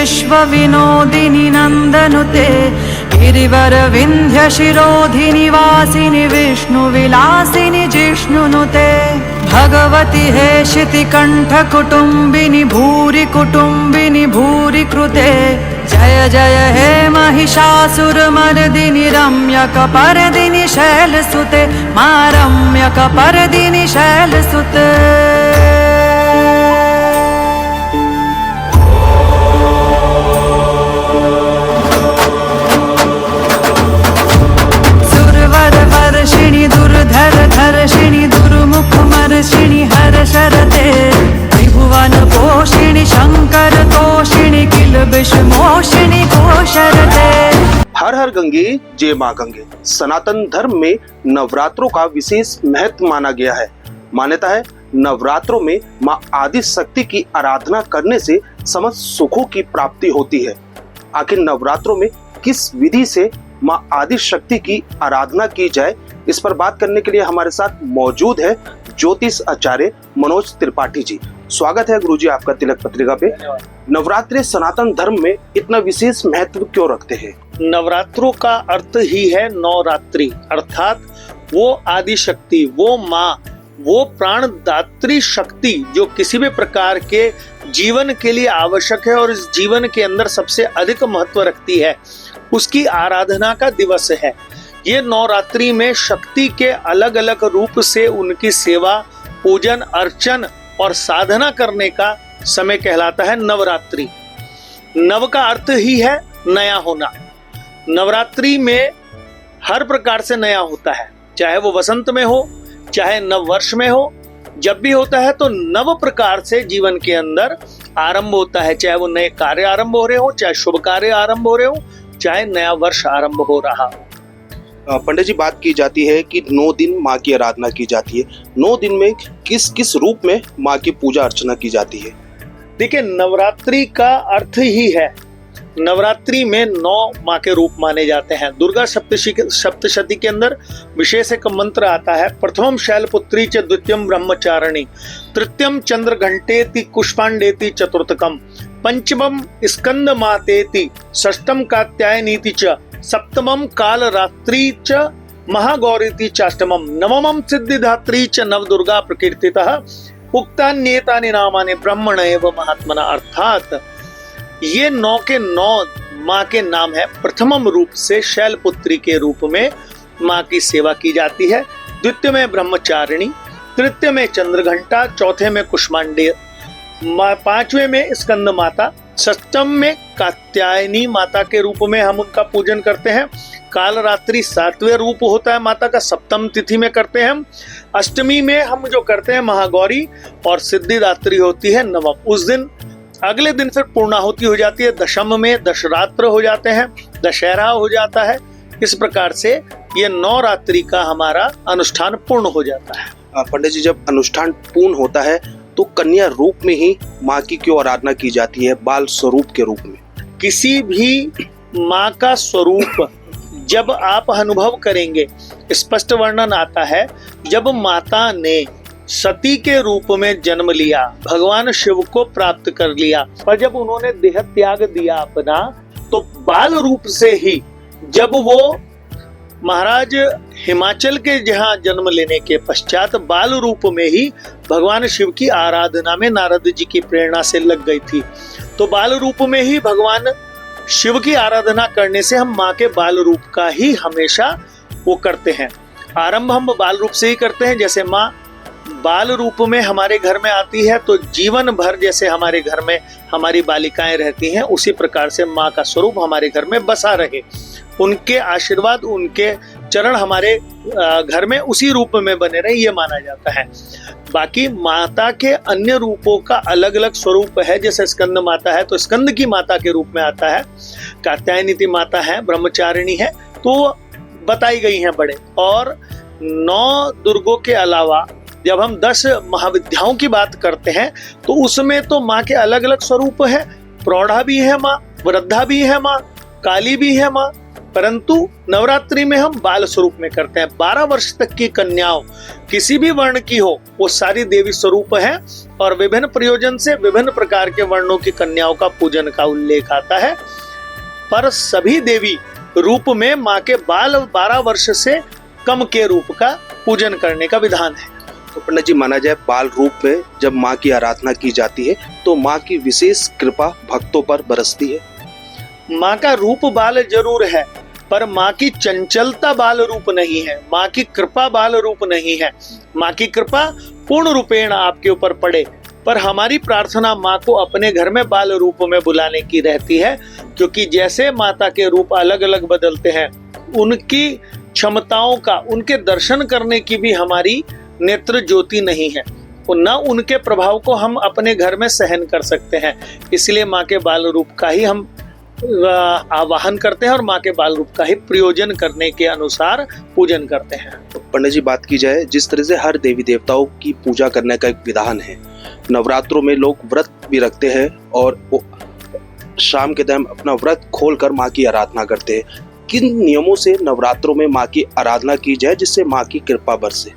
विश्वविनोदिनि नन्दनुते गिरिवर विन्ध्य शिरोधिनि वासिनि विष्णुविलासिनि जिष्णुनुते भगवति हेशिति कण्ठ कुटुम्बिनि भूरि कुटुम्बिनि भूरि कृते जय जय हे महिषासुरमर्दिनि रम्यकपर्दिनि शैलसुते मा रम्यकपर्दिनि शैलसुते। सुरवरवर्षिणि दुर्धर धर्षिणि दुर्मुखमर्षिणि हर्षरते त्रिभुवन पोषिणि शंकर तोषिणि किलबिषमोषिणि घोषरते। हर हर गंगे जय मां गंगे। सनातन धर्म में नवरात्रों का विशेष महत्व माना गया है। मान्यता है नवरात्रों में मां आदि शक्ति की आराधना करने से समस्त सुखों की प्राप्ति होती है। आखिर नवरात्रों में किस विधि से मां आदि शक्ति की आराधना की जाए, इस पर बात करने के लिए हमारे साथ मौजूद है ज्योतिष आचार्य मनोज त्रिपाठी जी। स्वागत है गुरुजी आपका तिलक पत्रिका पे। नवरात्रि सनातन धर्म में इतना विशेष महत्व क्यों रखते हैं? नवरात्रों का अर्थ ही है नवरात्रि, अर्थात वो आदि शक्ति, वो माँ, वो प्राणदात्री शक्ति जो किसी भी प्रकार के जीवन के लिए आवश्यक है और इस जीवन के अंदर सबसे अधिक महत्व रखती है, उसकी आराधना का दिवस है। ये नवरात्रि में शक्ति के अलग अलग रूप से उनकी सेवा, पूजन, अर्चन और साधना करने का समय कहलाता है नवरात्रि। नव का अर्थ ही है नया होना। नवरात्रि में हर प्रकार से नया होता है, चाहे वो वसंत में हो, चाहे नव वर्ष में हो। जब भी होता है तो नव प्रकार से जीवन के अंदर आरंभ होता है, चाहे वो नए कार्य आरंभ हो रहे हो, चाहे शुभ कार्य आरंभ हो रहे हो, चाहे नया वर्ष आरंभ हो रहा हो। पंडित जी, बात की जाती है कि 9 दिन माँ की आराधना की जाती है। 9 दिन में किस किस रूप में माँ की पूजा अर्चना की जाती है? देखिए, नवरात्रि का अर्थ ही है, नवरात्रि में 9 माँ के रूप माने जाते हैं। दुर्गा सप्तशती के अंदर विशेष एक मंत्र आता है, प्रथमम शैलपुत्री च द्वितीयम ब्रह्मचारिणी तृतीयम चंद्र घंटेति कुष्मांडेति चतुर्थकम पंचमम स्कंद मातेति षष्ठम कात्यायनीति च सप्तमम कालरात्रि च महागौरीति चाष्टमम नवमम सिद्धिदात्री च नवदुर्गा प्रकीर्तितः उक्तान्येतानि नामानि ब्रह्मण एव महात्मना। अर्थात ये 9 के 9 माँ के नाम है। प्रथमम रूप से शैलपुत्री के रूप में माँ की सेवा की जाती है, द्वितीय में ब्रह्मचारिणी, तृतीय में चंद्रघंटा, चौथे में कुष्मांडे, पांचवें में स्कंद माता, षष्ठम में कात्यायनी माता के रूप में हम उनका पूजन करते हैं। कालरात्रि 7वें रूप होता है माता का, सप्तम तिथि में करते हैं हम। अष्टमी में हम जो करते हैं महागौरी, और सिद्धिदात्री होती है नवम। उस दिन अगले दिन फिर पूर्णाहुति हो जाती है। दशम में दशरात्र हो जाते हैं, दशहरा हो जाता है। इस प्रकार से ये नवरात्रि का हमारा अनुष्ठान पूर्ण हो जाता है। पंडित जी, जब अनुष्ठान पूर्ण होता है तो कन्या रूप में ही माँ की क्यों आराधना की जाती है, बाल स्वरूप के रूप में? किसी भी माँ का स्वरूप जब आप अनुभव करेंगे, स्पष्ट वर्णन आता है, जब माता ने सती के रूप में जन्म लिया, भगवान शिव को प्राप्त कर लिया, और जब उन्होंने देह त्याग दिया अपना, तो बाल रूप से ही जब वो महाराज हिमाचल के जहाँ जन्म लेने के पश्चात बाल रूप में ही भगवान शिव की आराधना में नारद जी की प्रेरणा से लग गई थी। तो बाल रूप में ही भगवान शिव की आराधना करने से हम माँ के बाल रूप का ही हमेशा वो करते हैं। आरंभ हम बाल रूप से ही करते हैं। जैसे माँ बाल रूप में हमारे घर में आती है तो जीवन भर जैसे हमारे घर में हमारी बालिकाएं रहती हैं, उसी प्रकार से माँ का स्वरूप हमारे घर में बसा रहे, उनके आशीर्वाद, उनके चरण हमारे घर में उसी रूप में बने रहे, ये माना जाता है। बाकी माता के अन्य रूपों का अलग अलग स्वरूप है। जैसे स्कंद माता है तो स्कंद की माता के रूप में आता है, कात्यायनी माता है, ब्रह्मचारिणी है, तो बताई गई हैं बड़े। और 9 दुर्गों के अलावा जब हम 10 महाविद्याओं की बात करते हैं तो उसमें तो माँ के अलग अलग स्वरूप है। प्रौढ़ा भी है माँ, वृद्धा भी है माँ, काली भी है माँ, परंतु नवरात्रि में हम बाल स्वरूप में करते हैं। 12 वर्ष तक की कन्याओं किसी भी वर्ण की हो, वो सारी देवी स्वरूप है और विभिन्न प्रयोजन से विभिन्न प्रकार के वर्णों की कन्याओं का पूजन का उल्लेख आता है। पर सभी देवी रूप में माँ के बाल 12 वर्ष से कम के रूप का पूजन करने का विधान है। तो पंडित जी, माना जाए बाल रूप में जब माँ की आराधना की जाती है तो माँ की विशेष कृपा भक्तों पर बरसती है। माँ का रूप बाल जरूर है, पर माँ की चंचलता बाल रूप नहीं है, माँ की कृपा बाल रूप नहीं है। माँ की कृपा पूर्ण रूपेण आपके ऊपर पड़े, पर हमारी प्रार्थना माँ को अपने घर में बाल रूप में बुलाने की रहती है, क्योंकि जैसे माता के रूप अलग अलग बदलते हैं, उनकी क्षमताओं का, उनके दर्शन करने की भी हमारी नेत्र ज्योति नहीं है, और न उनके प्रभाव को हम अपने घर में सहन कर सकते हैं। इसलिए माँ के बाल रूप का ही हम आवाहन करते हैं और माँ के बाल रूप का ही प्रयोजन करने के अनुसार पूजन करते हैं। तो पंडित जी, बात की जाए जिस तरह से हर देवी देवताओं की पूजा करने का एक विधान है, नवरात्रों में लोग व्रत भी रखते हैं और वो शाम के टाइम अपना व्रत खोलकर माँ की आराधना करते हैं। किन नियमों से नवरात्रों में माँ की आराधना की जाए जिससे माँ की कृपा बरसे?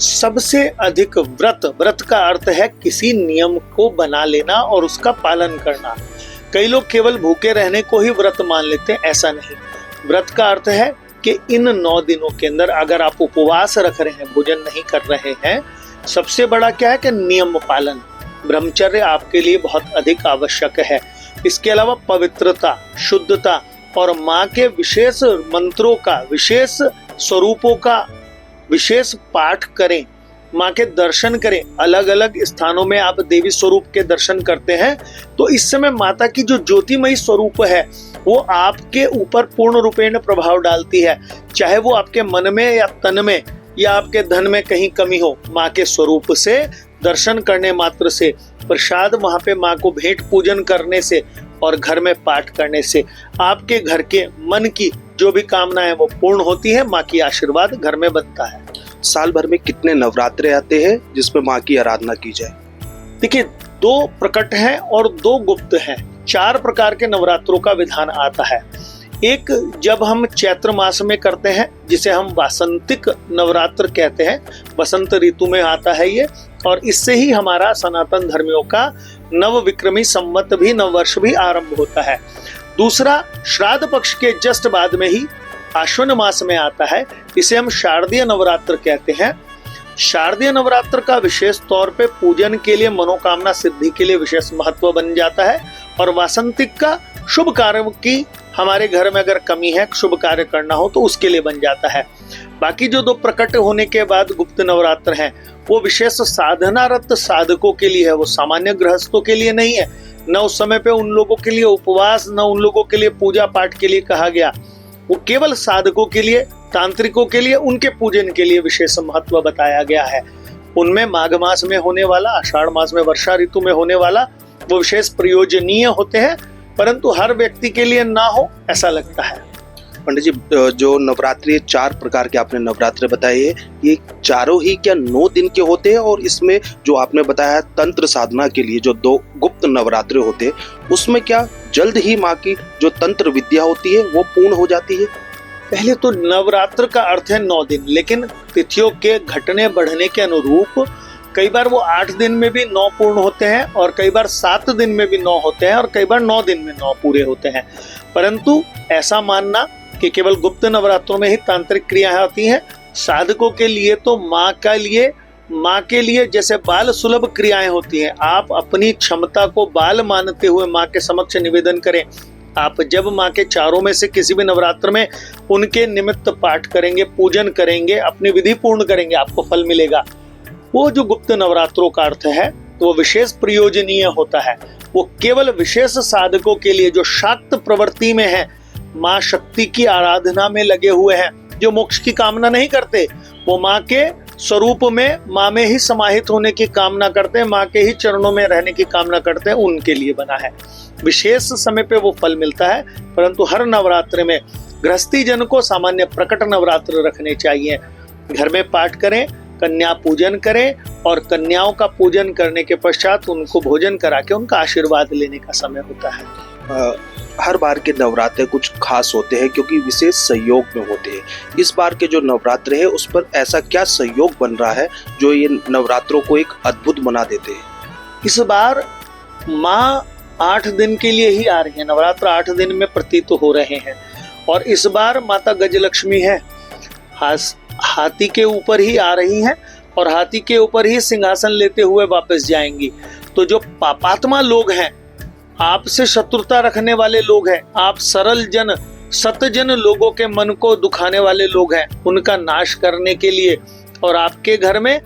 सबसे अधिक व्रत का अर्थ है किसी नियम को बना लेना और उसका पालन करना। कई लोग केवल भूखे रहने को ही व्रत मान लेते हैं, ऐसा नहीं। व्रत का अर्थ है कि इन 9 दिनों के अंदर अगर आप उपवास रख रहे हैं, भोजन नहीं कर रहे हैं, सबसे बड़ा क्या है कि नियम पालन, ब्रह्मचर्य आपके लिए बहुत अधिक आवश्यक है। इसके अलावा पवित्रता, शुद्धता और माँ के विशेष मंत्रों का, विशेष स्वरूपों का विशेष पाठ करें, माँ के दर्शन करें। अलग अलग स्थानों में आप देवी स्वरूप के दर्शन करते हैं तो इस समय माता की जो ज्योतिमयी स्वरूप है वो आपके ऊपर पूर्ण रूपेण प्रभाव डालती है। चाहे वो आपके मन में या तन में या आपके धन में कहीं कमी हो, माँ के स्वरूप से दर्शन करने मात्र से, प्रसाद वहाँ पे माँ को भेंट पूजन करने से और घर में पाठ करने से आपके घर के मन की जो भी कामना है वो पूर्ण होती है। माँ की आशीर्वाद घर में बनता है। साल भर में कितने नवरात्रे आते हैं जिसमें माँ की आराधना की जाए? देखिए, 2 प्रकट हैं और 2 गुप्त हैं। 4 प्रकार के नवरात्रों का विधान आता है। एक जब हम चैत्र मास में करते हैं, जिसे हम वासंतिक नवरात्र कहते हैं, बसंत ऋतु में आता है ये, और इससे ही हमारा सनातन धर्मियों का नव विक्रमी संवत भी, नव वर्ष भी आरंभ होता है। दूसरा श्राद्ध पक्ष के जस्ट बाद में ही आश्विन मास में आता है, इसे हम शारदीय नवरात्र कहते हैं। शारदीय नवरात्र का विशेष तौर पे पूजन के लिए, मनोकामना सिद्धि के लिए विशेष महत्व बन जाता है, और वासंतिक का शुभ कार्य की, हमारे घर में अगर कमी है, शुभ कार्य करना हो तो उसके लिए बन जाता है। बाकी जो 2 प्रकट होने के बाद गुप्त नवरात्र हैं, वो विशेष साधनारत साधकों के लिए है, वो सामान्य गृहस्थों के लिए नहीं है। न उस समय पे उन लोगों के लिए उपवास, न उन लोगों के लिए पूजा पाठ के लिए कहा गया, वो केवल साधकों के लिए, तांत्रिकों के लिए, उनके पूजन के लिए विशेष महत्व बताया गया है। उनमें माघ मास में होने वाला, आषाढ़ मास में वर्षा ऋतु में होने वाला वो विशेष प्रयोजनीय होते हैं, परंतु हर व्यक्ति के लिए ना हो ऐसा लगता है। पंडित जी, जो नवरात्रि 4 प्रकार के आपने नवरात्रे बताए हैं, ये चारों ही क्या 9 दिन के होते हैं? और इसमें जो आपने बताया तंत्र साधना के लिए जो 2 गुप्त नवरात्रे होते हैं, उसमें क्या जल्द ही माँ की जो तंत्र विद्या होती है वो पूर्ण हो जाती है? पहले तो नवरात्र का अर्थ है 9 दिन, लेकिन तिथियों के घटने बढ़ने के अनुरूप कई बार वो 8 दिन में भी 9 पूर्ण होते हैं, और कई बार 7 दिन में भी 9 होते हैं, और कई बार 9 दिन में 9 पूरे होते हैं। परंतु ऐसा मानना कि केवल गुप्त नवरात्रों में ही तांत्रिक क्रियाएं होती हैं, साधकों के लिए तो माँ के लिए जैसे बाल सुलभ क्रियाएं होती हैं। आप अपनी क्षमता को बाल मानते हुए माँ के समक्ष निवेदन करें। आप जब माँ के चारों में से किसी भी नवरात्र में उनके निमित्त पाठ करेंगे, पूजन करेंगे, अपनी विधि पूर्ण करेंगे, आपको फल मिलेगा। वो जो गुप्त नवरात्रों का अर्थ है वो विशेष प्रयोजनीय होता है। वो केवल विशेष साधकों के लिए जो शाक्त प्रवृत्ति में है, माँ शक्ति की आराधना में लगे हुए हैं, जो मोक्ष की कामना नहीं करते, वो माँ के स्वरूप में, माँ में ही समाहित होने की कामना करते हैं, माँ के ही चरणों में रहने की कामना करते हैं, उनके लिए बना है। विशेष समय पे वो फल मिलता है। परंतु हर नवरात्र में गृहस्थी जन को सामान्य प्रकट नवरात्र रखने चाहिए। घर में पाठ करें, कन्या पूजन करें, और कन्याओं का पूजन करने के पश्चात उनको भोजन करा के उनका आशीर्वाद लेने का समय होता है। हर बार के नवरात्रे कुछ खास होते हैं क्योंकि विशेष संयोग में होते हैं। इस बार के जो नवरात्रे है उस पर ऐसा क्या संयोग बन रहा है जो ये नवरात्रों को एक अद्भुत बना देते हैं? इस बार माँ 8 दिन के लिए ही आ रही है। नवरात्र 8 दिन में प्रतीत हो रहे हैं और इस बार माता गजलक्ष्मी है, हाथी के ऊपर ही आ रही हैं और हाथी के ऊपर ही सिंहासन लेते हुए वापस जाएंगी। तो जो पापात्मा लोग हैं, आपसे शत्रुता रखने वाले लोग हैं, आप सरल जन सतजन लोगों के मन को दुखाने वाले लोग हैं, उनका नाश करने के लिए और आपके घर में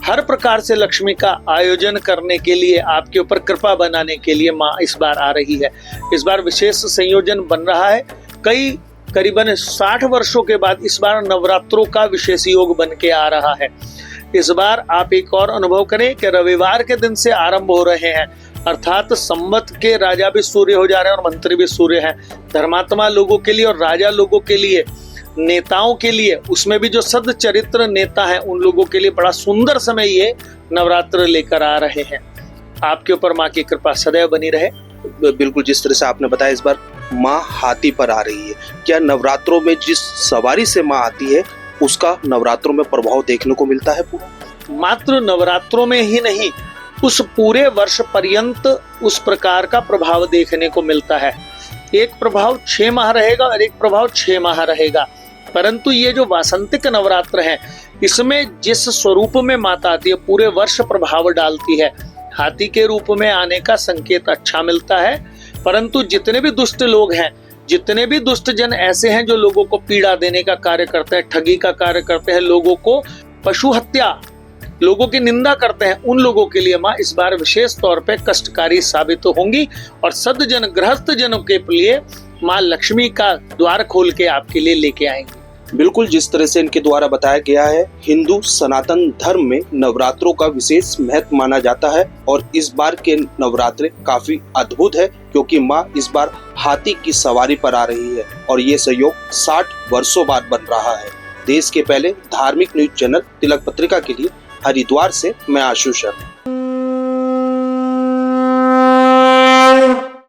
हर प्रकार से लक्ष्मी का आयोजन करने के लिए, आपके ऊपर कृपा बनाने के लिए माँ इस बार आ रही है। इस बार विशेष संयोजन बन रहा है। करीबन 60 वर्षों के बाद इस बार नवरात्रों का विशेष योग बन के आ रहा है। इस बार आप एक और अनुभव करें कि रविवार के दिन से आरंभ हो रहे हैं, अर्थात संवत के राजा भी सूर्य हो जा रहे हैं और मंत्री भी सूर्य हैं। धर्मात्मा लोगों के लिए और राजा लोगों के लिए, नेताओं के लिए, उसमें भी जो सदचरित्र नेता हैं उन लोगों के लिए बड़ा सुंदर समय ये नवरात्र लेकर आ रहे हैं। आपके ऊपर माँ की कृपा सदैव बनी रहे। बिल्कुल, जिस तरह से आपने बताया इस बार माँ हाथी पर आ रही है, क्या नवरात्रों में जिस सवारी से माँ आती है उसका नवरात्रों में प्रभाव देखने को मिलता है पूरा? मात्र नवरात्रों में ही नहीं, उस पूरे वर्ष पर्यंत उस प्रकार का प्रभाव देखने को मिलता है। एक प्रभाव 6 माह रहेगा और एक प्रभाव 6 माह रहेगा। परंतु ये जो वासंतिक नवरात्र है, इसमें जिस स्वरूप में माता आती है पूरे वर्ष प्रभाव डालती है। हाथी के रूप में आने का संकेत अच्छा मिलता है, परंतु जितने भी दुष्ट लोग हैं, जितने भी दुष्ट जन ऐसे हैं जो लोगों को पीड़ा देने का कार्य करते हैं, ठगी का कार्य करते हैं, लोगों को पशु हत्या, लोगों की निंदा करते हैं, उन लोगों के लिए माँ इस बार विशेष तौर पे कष्टकारी साबित होंगी और सद्जन गृहस्थ जनों के लिए माँ लक्ष्मी का द्वार खोल के आपके लिए लेके आएंगी। बिल्कुल, जिस तरह से इनके द्वारा बताया गया है, हिंदू सनातन धर्म में नवरात्रों का विशेष महत्व माना जाता है और इस बार के नवरात्रे काफी अद्भुत है क्योंकि माँ इस बार हाथी की सवारी पर आ रही है और ये संयोग 60 वर्षों बाद बन रहा है। देश के पहले धार्मिक न्यूज चैनल तिलक पत्रिका के लिए हरिद्वार से मैं आशु शर्मा।